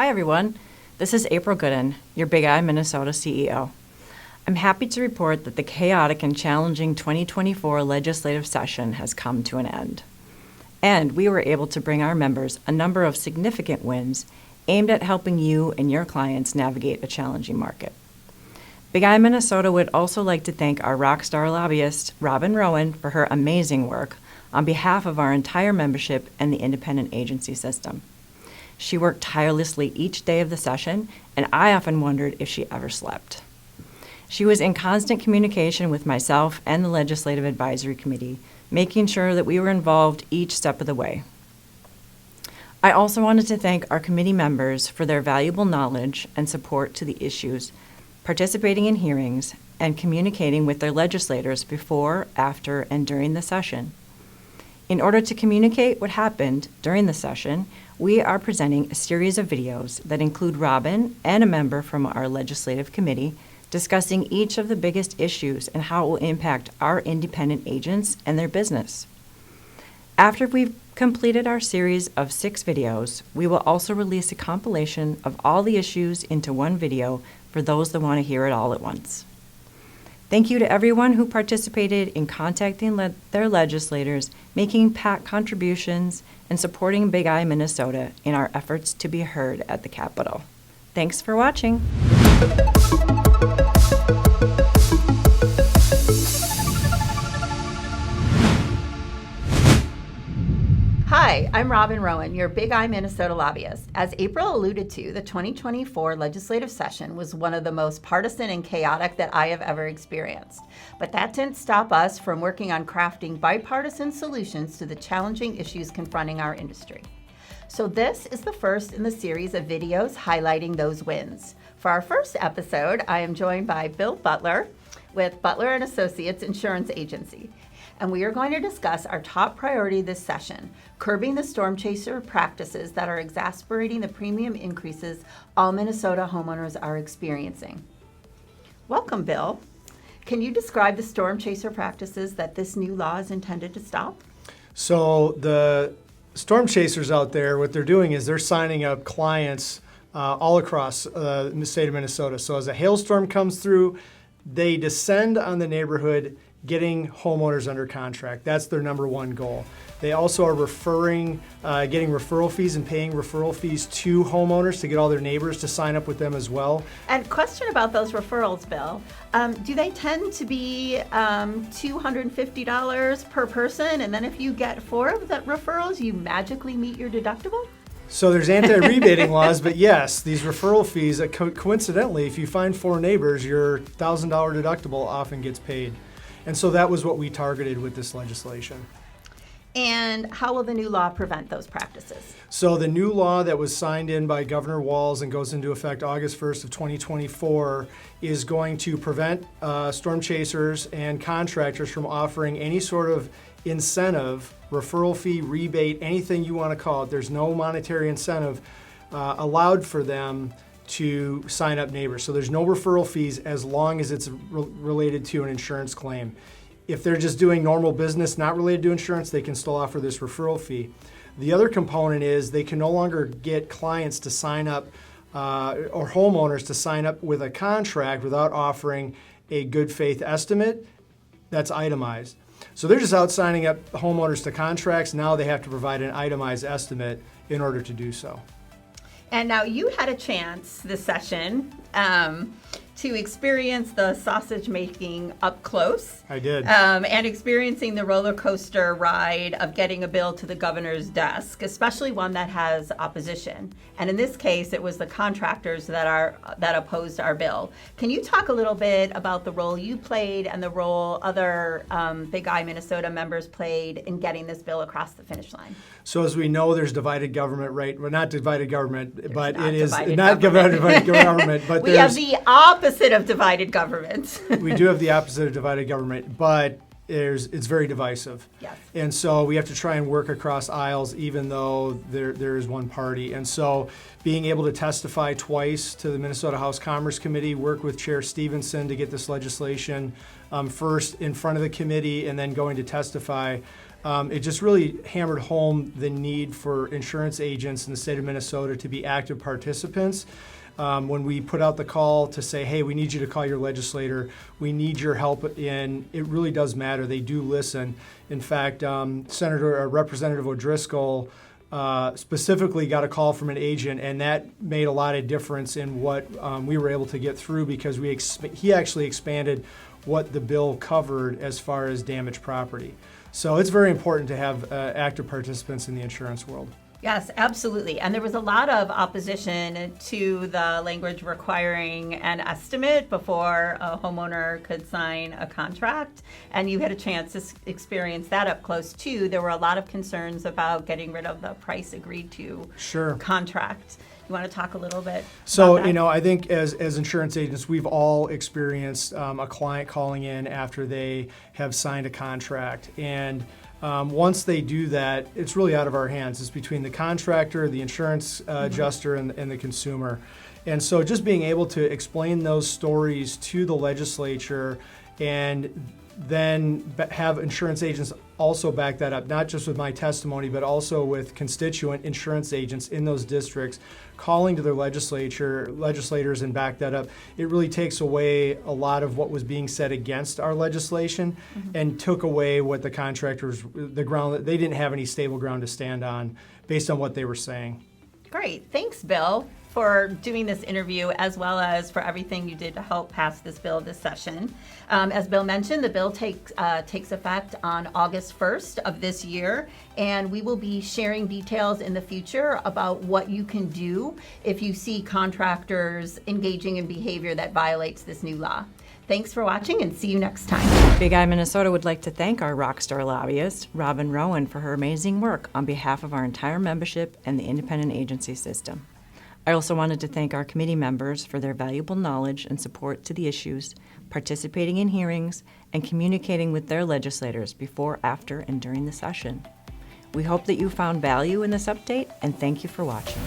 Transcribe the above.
Hi everyone, this is April Goodin, your Big I Minnesota CEO. I'm happy to report that the chaotic and challenging 2024 legislative session has come to an end. And we were able to bring our members a number of significant wins aimed at helping you and your clients navigate a challenging market. Big I Minnesota would also like to thank our rock star lobbyist, Rowen, for her amazing work on behalf of our entire membership and the independent agency system. She worked tirelessly each day of the session, and I often wondered if she ever slept. She was in constant communication with myself and the Legislative Advisory Committee, making sure that we were involved each step of the way. I also wanted to thank our committee members for their valuable knowledge and support to the issues, participating in hearings, and communicating with their legislators before, after, and during the session. In order to communicate what happened during the session, we are presenting a series of videos that include Robyn and a member from our legislative committee discussing each of the biggest issues and how it will impact our independent agents and their business. After we've completed our series of 6 videos, we will also release a compilation of all the issues into one video for those that want to hear it all at once. Thank you to everyone who participated in contacting their legislators, making PAC contributions, and supporting Big I Minnesota in our efforts to be heard at the Capitol. Thanks for watching. Hi, I'm Robyn Rowen, your Big I Minnesota lobbyist. As April alluded to, the 2024 legislative session was one of the most partisan and chaotic that I have ever experienced. But that didn't stop us from working on crafting bipartisan solutions to the challenging issues confronting our industry. So this is the first in the series of videos highlighting those wins. For our first episode, I am joined by Bill Butler with Butler & Associates Insurance Agency. And we are going to discuss our top priority this session, curbing the storm chaser practices that are exacerbating the premium increases all Minnesota homeowners are experiencing. Welcome, Bill. Can you describe the storm chaser practices that this new law is intended to stop? So the storm chasers out there, what they're doing is they're signing up clients all across the state of Minnesota. So as a hailstorm comes through, they descend on the neighborhood, getting homeowners under contract. That's their number one goal. They also are getting referral fees and paying referral fees to homeowners to get all their neighbors to sign up with them as well. And question about those referrals, Bill. Do they tend to be $250 per person, and then if you get 4 of the referrals, you magically meet your deductible? So there's anti-rebating laws, but yes, these referral fees, coincidentally, if you find 4 neighbors, your $1,000 deductible often gets paid. And so that was what we targeted with this legislation. And how will the new law prevent those practices? So the new law that was signed in by Governor Walz and goes into effect August 1st of 2024 is going to prevent storm chasers and contractors from offering any sort of incentive, referral fee, rebate, anything you want to call it. There's no monetary incentive allowed for them to sign up neighbors. So there's no referral fees as long as it's related to an insurance claim. If they're just doing normal business not related to insurance, they can still offer this referral fee. The other component is they can no longer get clients to sign up or homeowners to sign up with a contract without offering a good faith estimate that's itemized. So they're just out signing up homeowners to contracts. Now they have to provide an itemized estimate in order to do so. And now you had a chance this session to experience the sausage making up close. I did. And experiencing the roller coaster ride of getting a bill to the governor's desk, especially one that has opposition. And in this case, it was the contractors that opposed our bill. Can you talk a little bit about the role you played and the role other Big I Minnesota members played in getting this bill across the finish line? So as we know, there's divided government, right? Well, not divided government, but not it is divided not divided government. But we have the opposite of divided government. We do have the opposite of divided government, but it's very divisive. Yes. And so we have to try and work across aisles, even though there is one party. And so being able to testify twice to the Minnesota House Commerce Committee, work with Chair Stevenson to get this legislation first in front of the committee and then going to testify it just really hammered home the need for insurance agents in the state of Minnesota to be active participants. When we put out the call to say, hey, we need you to call your legislator, we need your help, and it really does matter. They do listen. In fact, Representative O'Driscoll specifically got a call from an agent, and that made a lot of difference in what we were able to get through, because he actually expanded what the bill covered as far as damaged property. So it's very important to have active participants in the insurance world. Yes, absolutely. And there was a lot of opposition to the language requiring an estimate before a homeowner could sign a contract. And you had a chance to experience that up close too. There were a lot of concerns about getting rid of the price agreed to contract. You want to talk a little bit about that? I think as insurance agents, we've all experienced a client calling in after they have signed a contract. And once they do that, it's really out of our hands. It's between the contractor, the insurance adjuster, and the consumer. And so just being able to explain those stories to the legislature and then have insurance agents also back that up, not just with my testimony, but also with constituent insurance agents in those districts calling to their legislators and back that up. It really takes away a lot of what was being said against our legislation and took away what the contractors, the ground, they didn't have any stable ground to stand on based on what they were saying. Great. Thanks, Bill, for doing this interview, as well as for everything you did to help pass this bill this session. As Bill mentioned, the bill takes effect on August 1st of this year, and we will be sharing details in the future about what you can do if you see contractors engaging in behavior that violates this new law. Thanks for watching, and see you next time. Big Eye Minnesota would like to thank our rockstar lobbyist, Robyn Rowen, for her amazing work on behalf of our entire membership and the independent agency system. I also wanted to thank our committee members for their valuable knowledge and support to the issues, participating in hearings, and communicating with their legislators before, after, and during the session. We hope that you found value in this update, and thank you for watching.